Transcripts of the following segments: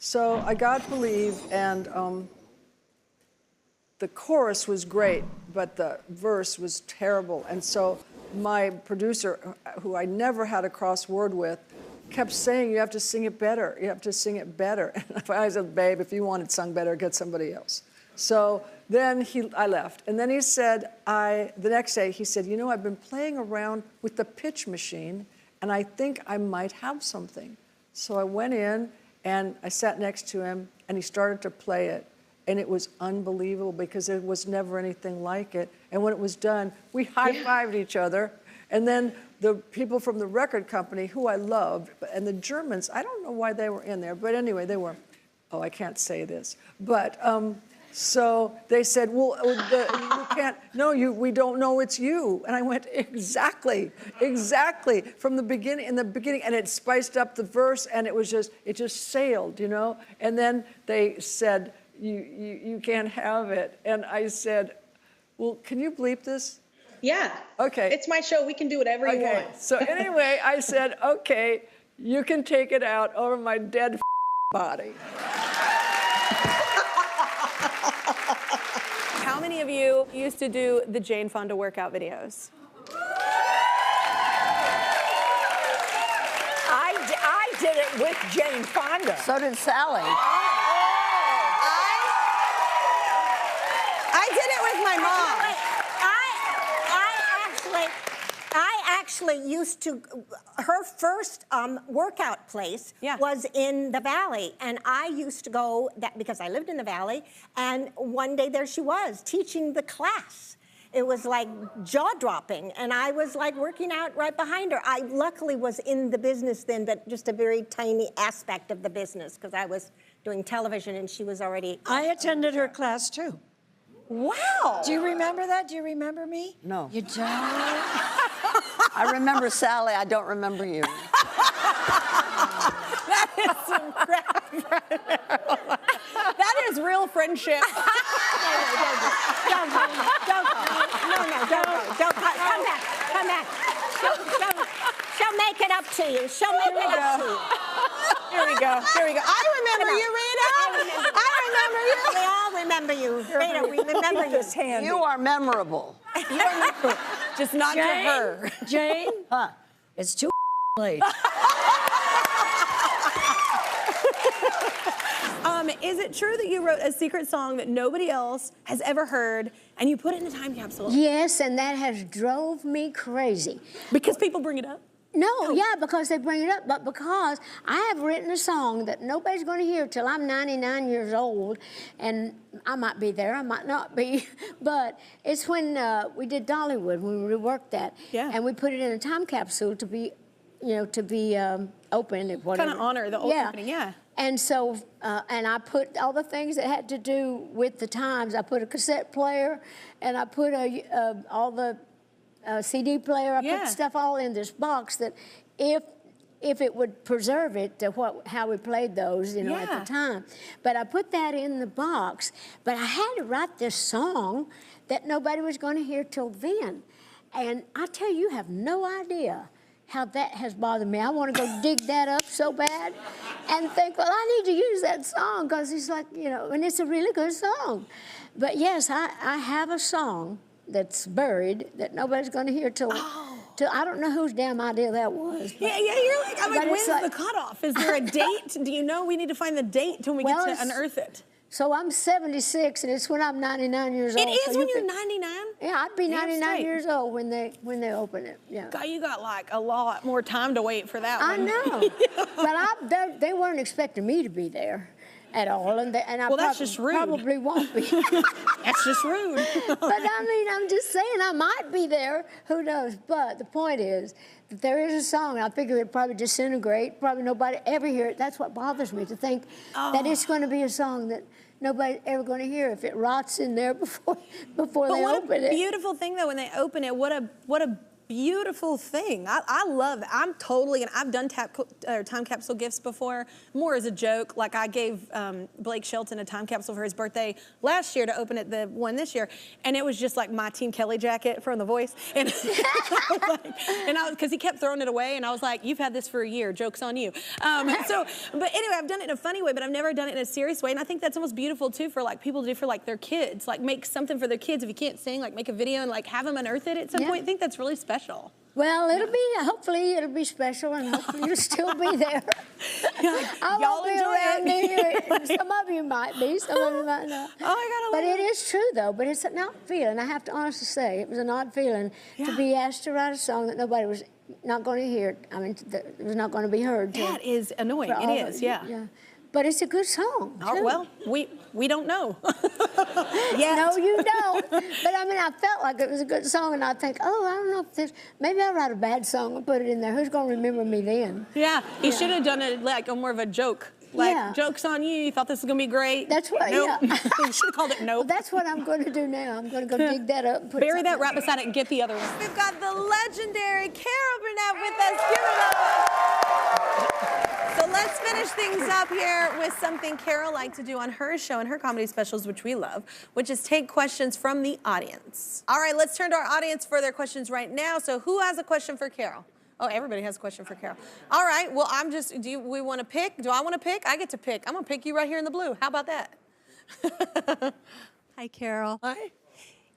So I got Believe, and the chorus was great, but the verse was terrible. And so my producer, who I never had a cross word with, kept saying, you have to sing it better. You have to sing it better. And I said, babe, if you want it sung better, get somebody else. So then I left. And then he said, the next day, he said, you know, I've been playing around with the pitch machine, and I think I might have something. So I went in, and I sat next to him, and he started to play it. And it was unbelievable because there was never anything like it. And when it was done, we high-fived each other. And then the people from the record company, who I loved, and the Germans, I don't know why they were in there, but anyway, they were, oh, I can't say this. But so they said, well, you can't, no, we don't know it's you. And I went, exactly, from the beginning, and it spiced up the verse, and it was just, it just sailed, you know? And then they said, you can't have it. And I said, well, can you bleep this? Yeah. Okay. It's my show. We can do whatever you want. So anyway, I said, okay, you can take it out over my dead body. How many of you used to do the Jane Fonda workout videos? I did it with Jane Fonda. So did Sally. I did it with my mom. I actually used to, her first workout place was in the Valley. And I used to go, because I lived in the Valley, and one day there she was, teaching the class. It was like jaw-dropping, and I was like working out right behind her. I luckily was in the business then, but just a very tiny aspect of the business, because I was doing television and she was already... I attended her class too. Wow! Do you remember that? Do you remember me? No. You don't? I remember Sally, I don't remember you. That is some crap. That is real friendship. Don't go. Come back. She'll make it up to you. She'll make it up to you. Here we go. I remember you, Rita. I remember you. We all remember you. Rita, we remember you. You are memorable. Just not to her. Jane? Huh? It's too late. Is it true that you wrote a secret song that nobody else has ever heard, and you put it in a time capsule? Yes, and that has drove me crazy. Because people bring it up? No, yeah, because they bring it up, but because I have written a song that nobody's going to hear till I'm 99 years old, and I might be there, I might not be, but it's when we did Dollywood, when we reworked that, and we put it in a time capsule to be, you know, to be open, whatever. Kind of honor the old opening, yeah. And so, and I put all the things that had to do with the times. I put a cassette player, and I put all the CD player. I put stuff all in this box that, if it would preserve it to how we played those, you know, at the time. But I put that in the box. But I had to write this song that nobody was going to hear till then. And I tell you, you have no idea how that has bothered me. I want to go dig that up so bad and think, well, I need to use that song, because it's like, you know, and it's a really good song. But yes, I have a song that's buried that nobody's going to hear till I don't know whose damn idea that was. But, yeah, you're like, I'm like, when's the cutoff? Is there a date? Do you know? We need to find the date till we get to unearth it. So I'm 76, and it's when I'm 99 years old. It is when you're 99? Yeah, I'd be 99 years old when they open it. Yeah. God, you got like a lot more time to wait for that one. I know, but they weren't expecting me to be there at all, and I that's just rude. Probably won't be. That's just rude. But I mean, I'm just saying I might be there. Who knows? But the point is that there is a song. I figure it'd probably disintegrate. Probably nobody ever hear it. That's what bothers me, to think that it's going to be a song that nobody's ever going to hear if it rots in there before they open it. Beautiful thing though, when they open it, what a beautiful thing. I love that. I'm totally, and I've done time capsule gifts before, more as a joke. Like I gave Blake Shelton a time capsule for his birthday last year to open at the one this year, and it was just like my Team Kelly jacket from The Voice, and because he kept throwing it away, and I was like, "You've had this for a year. Joke's on you." But anyway, I've done it in a funny way, but I've never done it in a serious way, and I think that's almost beautiful too for like people to do for like their kids, like make something for their kids. If you can't sing, like make a video and like have them unearth it at some point. I think that's really special. Well, hopefully it'll be special, and hopefully you'll still be there. I won't be around here. Some of you might be, some of you might not. Oh, I gotta But it is true, though. But it's an odd feeling. I have to honestly say, it was an odd feeling to be asked to write a song that nobody was not going to hear. I mean, it was not going to be heard. That is annoying. It is, yeah. But it's a good song. Oh, well, we don't know. No, you don't. But I mean, I felt like it was a good song, and I think, oh, I don't know if this. Maybe I'll write a bad song and put it in there. Who's going to remember me then? Yeah, you should have done it like more of a joke. Like, joke's on you. You thought this was going to be great. That's what, nope. You should have called it Nope. Well, that's what I'm going to do now. I'm going to go dig that up and put Bury that right beside it and get the other one. We've got the legendary Carol Burnett with us. Give it up. So let's finish things up here with something Carol liked to do on her show and her comedy specials, which we love, which is take questions from the audience. All right, let's turn to our audience for their questions right now. So who has a question for Carol? Oh, everybody has a question for Carol. All right, well, we want to pick? Do I want to pick? I get to pick. I'm going to pick you right here in the blue. How about that? Hi, Carol. Hi.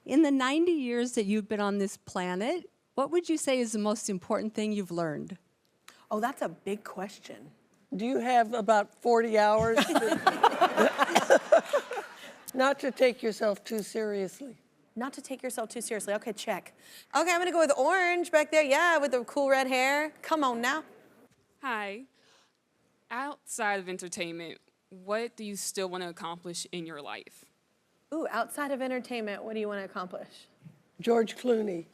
In the 90 years that you've been on this planet, what would you say is the most important thing you've learned? Oh, that's a big question. Do you have about 40 hours? Not to take yourself too seriously. Not to take yourself too seriously. Okay, check. Okay, I'm gonna go with orange back there. Yeah, with the cool red hair. Come on now. Hi. Outside of entertainment, what do you still want to accomplish in your life? Ooh, outside of entertainment, what do you want to accomplish? George Clooney.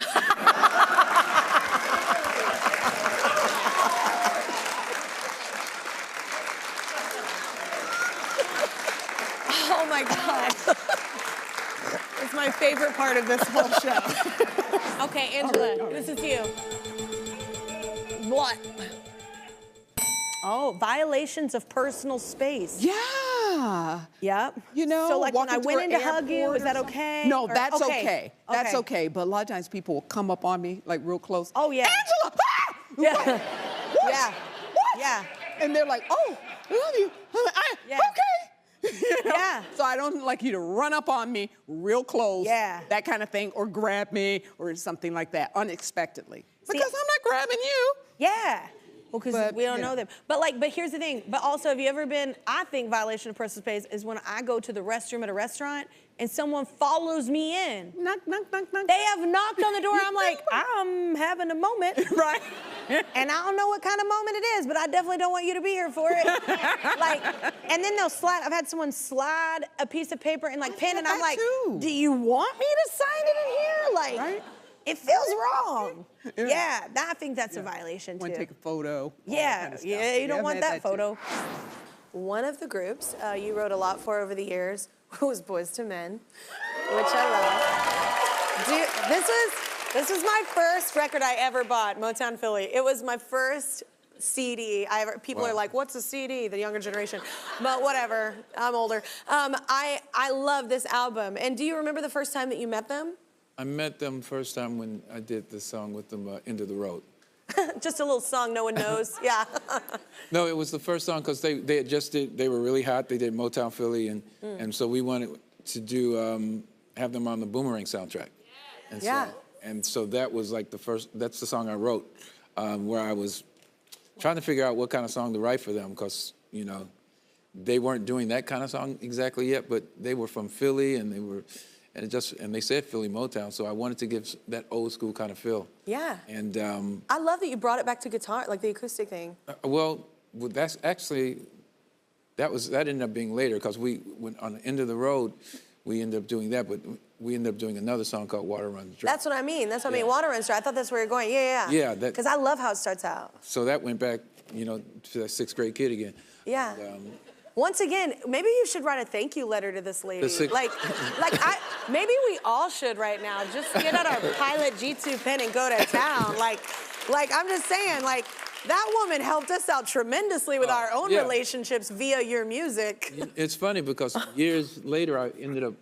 Oh my God. It's my favorite part of this whole show. Okay, Angela, this is you. What? Oh, violations of personal space. Yeah. Yep. You know, so like when I walking went through in to hug you, is that okay? No, Or- that's okay. That's Okay. okay. But a lot of times people will come up on me like real close. Oh, yeah. Angela! Ah! Yeah. What? Yeah. What? Yeah. And they're like, oh, I love you. I'm like, Yeah. okay. You know? Yeah. So I don't like you to run up on me real close. Yeah. That kind of thing, or grab me, or something like that, unexpectedly. Because I'm not grabbing you. Yeah. Well, because But, we don't you know know. them. But here's the thing. But also, have you ever been, I think violation of personal space is when I go to the restroom at a restaurant and someone follows me in. Knock, knock, knock, knock. They have knocked on the door. I'm like, I'm having a moment. Right. And I don't know what kind of moment it is, but I definitely don't want you to be here for it. And then they'll slide. I've had someone slide a piece of paper and pen, and I'm like, too. do you want me to sign it in here? Right. It feels wrong. Yeah. I think that's a violation too. Want to take a photo. all that Yeah, kind of stuff. yeah, you don't I've want had that too. photo. One of the groups you wrote a lot for over the years was Boys to Men, which I love. This was my first record I ever bought, Motown Philly. It was my first CD I ever. People are like, "What's a CD?" The younger generation, but whatever. I'm older. I love this album. And do you remember the first time that you met them? I met them first time when I did the song with them, End of the Road. Just a little song no one knows. Yeah. No, it was the first song because they had just they were really hot. They did Motown Philly, and so we wanted to do have them on the Boomerang soundtrack. And so that was like that's the song I wrote, where I was trying to figure out what kind of song to write for them because, you know, they weren't doing that kind of song exactly yet, but they were from Philly and they said Philly Motown, so I wanted to give that old school kind of feel. Yeah. And I love that you brought it back to guitar, like the acoustic thing. well, that's actually that ended up being later because when on the End of the Road, we ended up doing that, but we ended up doing another song called Water Runs Dry. That's what I mean. That's what I mean. Water Runs Dry. I thought that's where you're going. Yeah. Yeah. Because I love how it starts out. So that went back, you know, to that 6th grade kid again. Yeah. Once again, maybe you should write a thank you letter to this lady. Maybe we all should right now. Just get out our Pilot G2 pen and go to town. Like I'm just saying, like, that woman helped us out tremendously with our own relationships via your music. It's funny because years later, I ended up,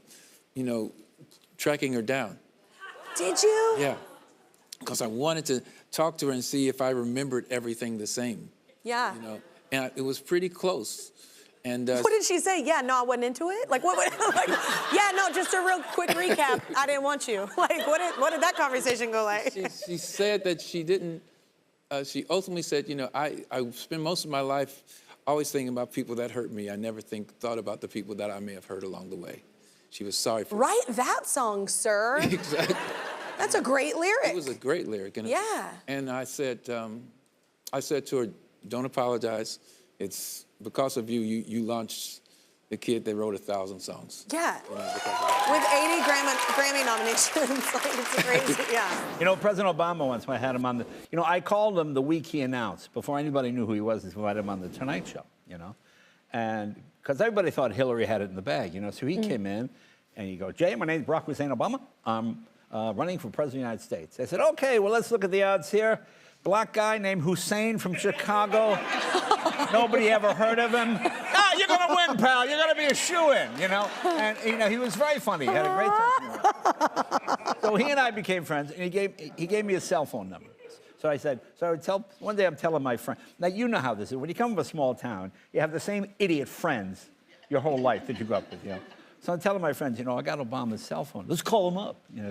you know, tracking her down. Did you? Yeah, because I wanted to talk to her and see if I remembered everything the same. Yeah. You know, and it was pretty close. And what did she say? Yeah, no, I wasn't into it. Like what? Like, yeah, no, just a real quick recap. I didn't want you. Like what did that conversation go like? She said that she didn't. She ultimately said, you know, I spend most of my life always thinking about people that hurt me. I never thought about the people that I may have hurt along the way. She was sorry for. Write that song, sir. Exactly. That's a great lyric. It was a great lyric. And And I said to her, don't apologize. It's because of you. You launched the kid that wrote 1,000 songs. Yeah. You know, with 80 Grammy nominations. Like, it's crazy. Yeah. You know, President Obama once, when I had him on the, you know, I called him the week he announced, before anybody knew who he was, I had him on the Tonight Show, you know, and because everybody thought Hillary had it in the bag, you know, so he came in and he goes, Jay, my name's Barack Hussein Obama. I'm running for president of the United States. I said, okay, well, let's look at the odds here. Black guy named Hussein from Chicago. Nobody ever heard of him. Ah, you're gonna win, pal. You're gonna be a shoo-in, you know. And you know, he was very funny. He had a great sense of humor. So he and I became friends, and he gave me his cell phone number. So I said, so I would tell. One day I'm telling my friend. Now you know how this is. When you come from a small town, you have the same idiot friends your whole life that you grew up with, you know. So I'm telling my friends, you know, I got Obama's cell phone. Let's call him up. You know,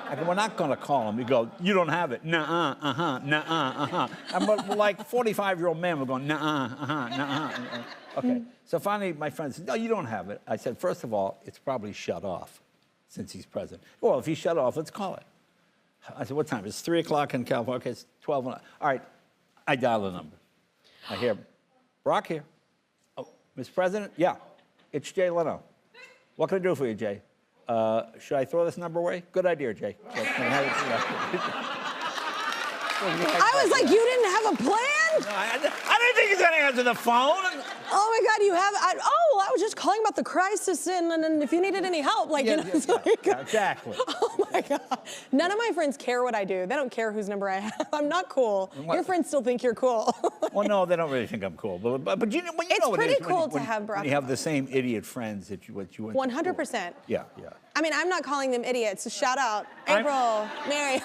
I go, we're not going to call him. You go, you don't have it. Nuh-uh, uh-huh, nuh-uh, uh-huh. And like 45-year-old men were going, nuh-uh, uh-huh, nuh-uh. Okay. So finally, my friend said, no, you don't have it. I said, first of all, it's probably shut off since he's president. Well, if he's shut off, let's call it. I said, what time? It's 3 o'clock in California. Okay, it's 12. All right. I dial the number. I hear, Brock here. Oh, Mr. President? Yeah. It's Jay Leno. What can I do for you, Jay? Should I throw this number away? Good idea, Jay. I was like, you didn't have a plan? No, I didn't think he was going to answer the phone. Oh my God, you have? I was just calling about the crisis and if you needed any help, like, yeah, exactly. Oh my God. None of my friends care what I do. They don't care whose number I have. I'm not cool. Your friends still think you're cool. Well, no, they don't really think I'm cool. But you know, it's what pretty it is cool to have Barack when you have the same idiot friends that you went to 100%. Yeah, yeah. I mean, I'm not calling them idiots. So shout out, April, Mary.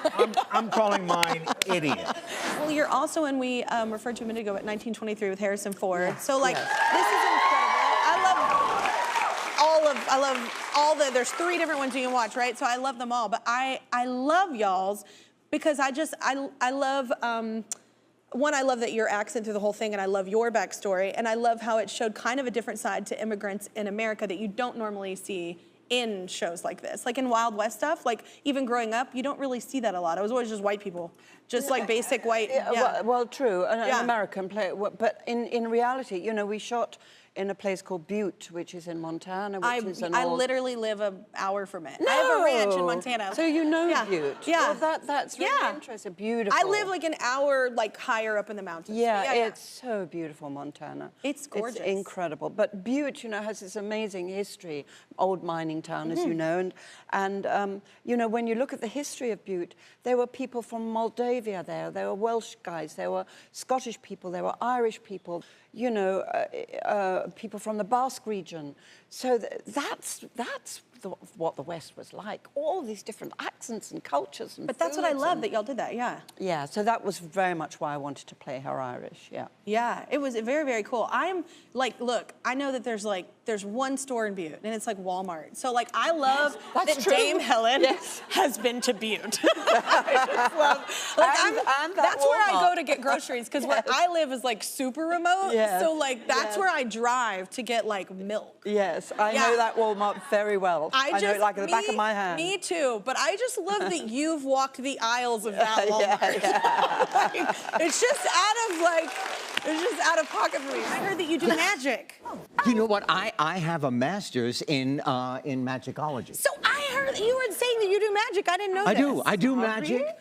I'm calling mine idiot. Well, you're also, and we referred to a minute ago, at 1923 with Harrison Ford. Yeah. So, like, this is incredible. I love all the, there's 3 different ones you can watch, right? So I love them all. But I love y'all's because I love, one, I love that your accent through the whole thing, and I love your backstory, and I love how it showed kind of a different side to immigrants in America that you don't normally see in shows like this. Like in Wild West stuff, like even growing up, you don't really see that a lot. It was always just white people. Just like basic white, Well, true, an American play, but in reality, you know, we shot in a place called Butte, which is in Montana, which is an I old... literally live an hour from it. No. I have a ranch in Montana. So you know Butte? Yeah. Well, that's really interesting, beautiful. I live like an hour like higher up in the mountains. Yeah, it's so beautiful, Montana. It's gorgeous. It's incredible. But Butte, you know, has this amazing history, old mining town, as you know, and you know, when you look at the history of Butte, there were people from Moldavia there were Welsh guys, there were Scottish people, there were Irish people, you know, people from the Basque region. So that's what the West was like. All these different accents and cultures and But that's what I love, that y'all did that, yeah. Yeah, so that was very much why I wanted to play her Irish, yeah. Yeah, it was very, very cool. I'm like, look, I know that there's one store in Butte, and it's like Walmart. So like, I love that true. Dame Helen has been to Butte. I just love, like, that's where I go to get groceries, because where I live is like super remote. So like, that's where I drive to get like milk. Yes, I know that Walmart very well. I know it like the back of my hand. Me too, but I just love that you've walked the aisles of that Walmart. Like, it's just out of pocket for me. I heard that you do magic. You know what? I have a master's in magicology. So I heard you were saying that you do magic. I didn't know this. I do magic.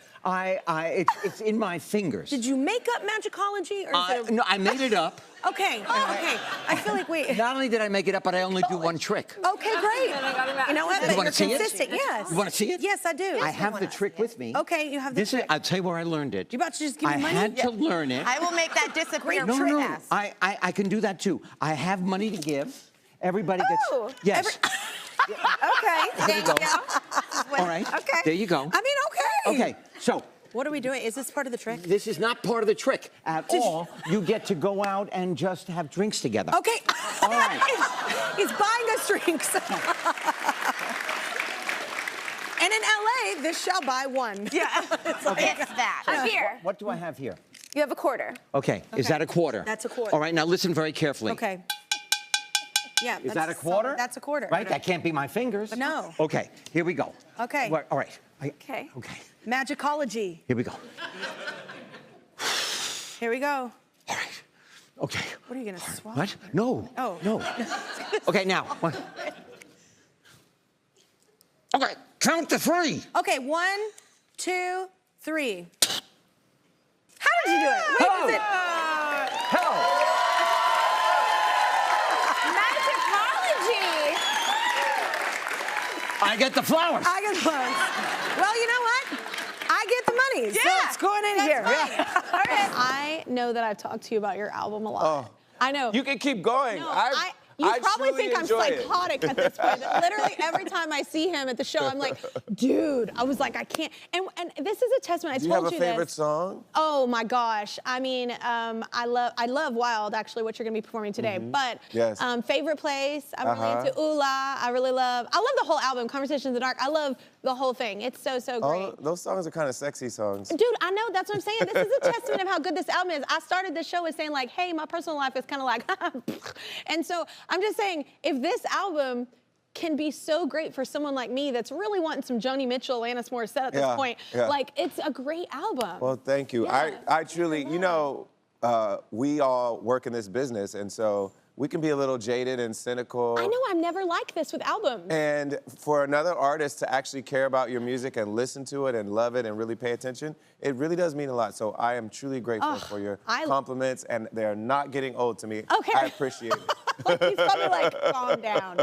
It's in my fingers. Did you make up magicology, or is it no, I made it up. Okay, okay. I feel like we... Not only did I make it up, but I only do one trick. Okay, great. You know what? You But wanna you're see it? consistent, yes. You want to see it? Yes, I do. I have the trick with me. Okay, you have the This trick. is, I'll tell you where I learned it. You about to just give me money? I had to learn it. I will make that disappear No, real no, no. fast. I can do that too. I have money to give. Everybody gets... Yes. Okay, thank you. All right. Okay. There you go. I mean, okay. Okay, so... What are we doing? Is this part of the trick? This is not part of the trick at all. You get to go out and just have drinks together. Okay. All right. He's buying us drinks. And in LA, this shall buy one. Yeah. It's that. I'm here. What do I have here? You have a quarter. Okay. Is that a quarter? That's a quarter. All right, now listen very carefully. Okay. Yeah. Is that a quarter? That's a quarter. Right, that can't be my fingers. No. Okay, here we go. Okay. All right. Okay. Okay, Magicology. here we go. Here we go. All right. Okay. What are you gonna swallow? What? No. Oh. No. Okay, now. Okay, count to 3. Okay, 1, 2, 3. How did you do it? Wait, Hello. is it? Hell. Magicology. I get the flowers. I get the flowers. Well, you know what? I get the money. So Yeah, it's going in here. Yeah. All right. I know that I've talked to you about your album a lot. I know. You can keep going. No, you probably truly think I'm enjoy it. psychotic at this point. Literally every time I see him at the show, I'm like, dude, I was like, I can't. And this is a testament. Do I you told have a you favorite this. song? Oh my gosh. I mean, I love Wild, actually, what you're gonna be performing today. But Yes. favorite place, I'm really into Ooh La. I love the whole album, Conversations in the Dark. I love the whole thing. It's so great. Oh, those songs are kind of sexy songs. Dude, I know, that's what I'm saying. This is a testament of how good this album is. I started the show with saying like, hey, my personal life is kind of like, and so I'm just saying, if this album can be so great for someone like me that's really wanting some Joni Mitchell, Alanis Morissette at this point, like, it's a great album. Well, thank you. Yeah. I truly, you know, we all work in this business, and so we can be a little jaded and cynical. I know, I'm never like this with albums. And for another artist to actually care about your music and listen to it and love it and really pay attention, it really does mean a lot. So I am truly grateful for your compliments, and they're not getting old to me. Okay. I appreciate it. He's probably like, calm down.